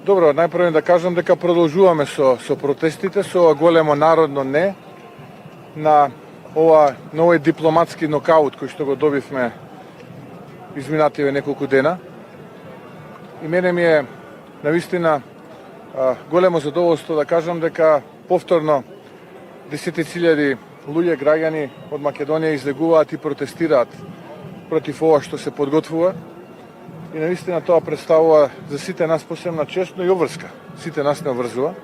Добро, најпрво да кажам дека продолжуваме со протестите, со ова големо народно не на овој дипломатски нокаут кој што го добивме изминативе неколку дена. И мене ми е навистина големо задоволство да кажам дека повторно десетицилјади луѓе, граѓани од Македонија излегуваат и протестираат против ова што се подготвува. И навистина тоа представува за сите нас посебна чест, но и обврска. Сите нас не обврзува.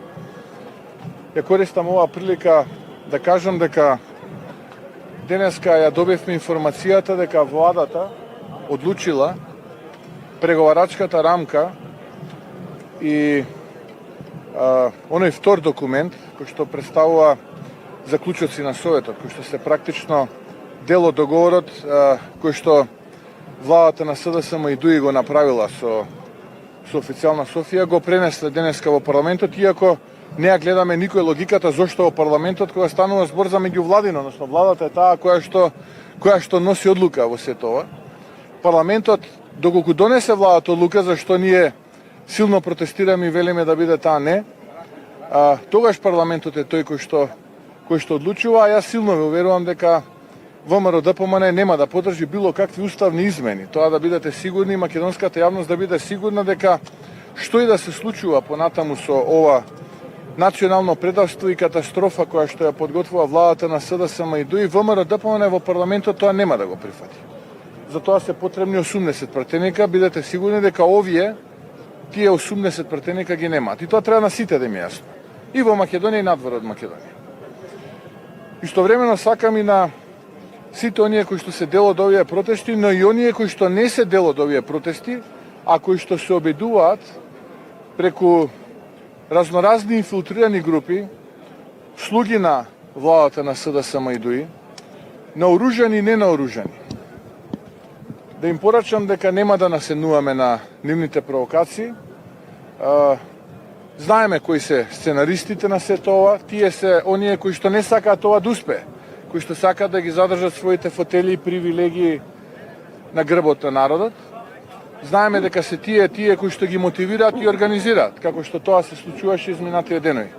Ја користам оваа прилика да кажам дека денеска ја добивме информацијата дека владата одлучила преговарачката рамка и оној втор документ кој што представува заклучоци на Советот, кој што се практично дел од договорот кој што владата на СДСМ и ДУИ го направила со официјална Софија, го пренесле денеска во парламентот, иако не ја гледаме никој логиката зошто во парламентот кога станува збор за меѓувладино, односно владата е таа која што носи одлука во сето ова. Парламентот, доколку донесе владата одлука зашто ние силно протестираме и велиме да биде таа не, тогаш парламентот е тој кој што одлучува, а јас силно ве уверувам дека ВМРО ДПМН нема да поддржи било какви уставни измени. Тоа да бидете сигурни, македонската јавност да биде сигурна дека што и да се случува понатаму со ова национално предавство и катастрофа која што ја подготвува владата на СДСМ и ДУИ, ВМРО ДПМН во парламентот тоа нема да го прифати. Затоа се потребни 80 пратеника, бидете сигурни дека тие 80 пратеника ги немаат. И тоа треба на сите да им е јасно. И во Македонија и надвор од Македонија. Истовремено сакам и на сите оние кои што се дел од овие протести, но и оние кои што не се дел од овие протести, а кои што се обидуваат преку разноразни инфилтрирани групи, слуги на владата на СДСМ и ДУИ, наоружани и ненаоружани. Да им порачам дека нема да насенуваме на нивните провокации. Знаеме кои се сценаристите на сето ова, тие се оние кои што не сакаат ова да успее, кои што сакаат да ги задржат своите фотели и привилегии на грбот на народот. Знаеме дека се тие кои што ги мотивираат и организираат, како што тоа се случуваше изминативе денови.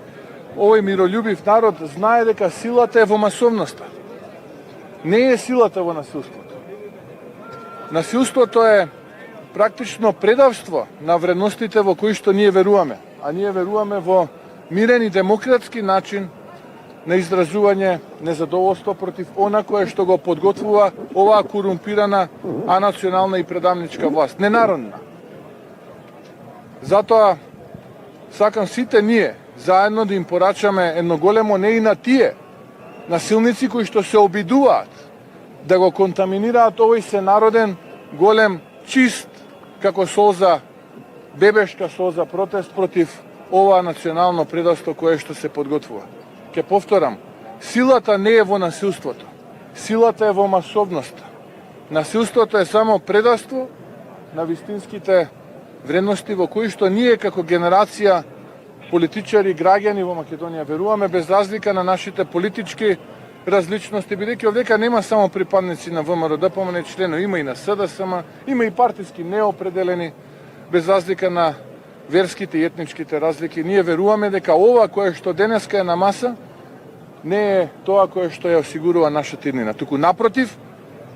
Овој миролюбив народ знае дека силата е во масовноста. Не е силата во насилството. Насилството е практично предавство на вредностите во кои што ние веруваме, а ние веруваме во мирен и демократски начин на изразување незадоволство против она кое што го подготвува оваа корумпирана анационална и предавничка власт, ненародна. Затоа сакам сите ние заедно да им порачаме едно големо не и на тие насилници кои што се обидуваат да го контаминираат овој сенароден голем чист како солза, бебешка солза протест против ова национално предавство кое што се подготвува. Ке повторам, силата не е во насилството. Силата е во масовноста. Насилството е само предавство на вистинските вредности во кои што ние како генерација политичари, граѓани во Македонија веруваме без разлика на нашите политички различности, бидејќи овдека нема само припадници на ВМРО ДПМН членови, има и на СДСМ, има и партиски неопределени, без разлика на верските и етничките разлики. Ние веруваме дека ова кое што денеска е на маса не е тоа кое што ја осигурува нашата иднина, туку напротив,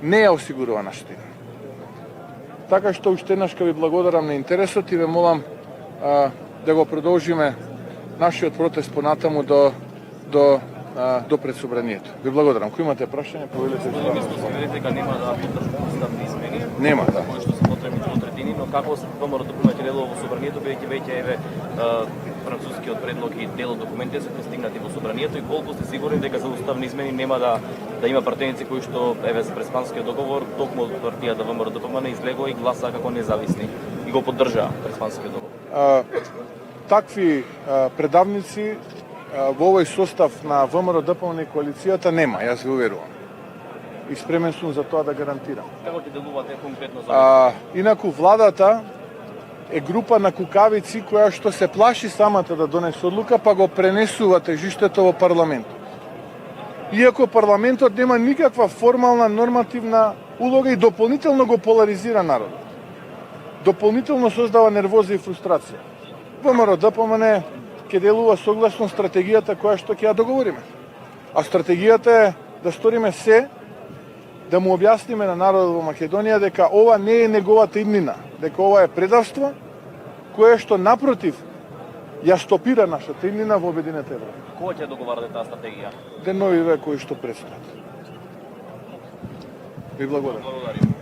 не ја осигурува нашата иднина. Така што уште еднаш ви благодарам на интересот и ве молам да го продолжиме нашиот протест понатаму до пред собранието. Ви благодарам. Кој имате прашање, повелете. Дека нема да поддржат уставни измени. Нема, да. Кои што се потребни третини, но како се ВМРО ДПМН делува во собранието, бидејќи веќе францускиот предлог и дел од документите се пристигнати во собранието и колку сте сигурни дека за уставни измени нема да има пратеници кои што за Преспанскиот договор токму од партијата ВМРО ДПМН излегува и гласа како независни и го поддржаа Преспанскиот договор. Такви предавници во овој состав на ВМРО ДПМН и коалицијата нема, јас ви уверувам. И спремен сум за тоа да гарантирам. Како ќе делувате конкретно за Инаку владата е група на кукавици која што се плаши самата да донесе одлука, па го пренесува тежиштето во парламентот. Иако парламентот нема никаква формална нормативна улога и дополнително го поларизира народот. Дополнително создава нервоза и фрустрација. ДПМН ќе делува согласно стратегијата која што ќе ја договориме. А стратегијата е да сториме се да му објасниме на народот во Македонија дека ова не е неговата иднина, дека ова е предавство кое што напротив ја стопира нашата иднина во Обединета Европа. Кога ќе договарате таа стратегија? Деновиве кои што предстојат. Ви благодарам. Благодарам.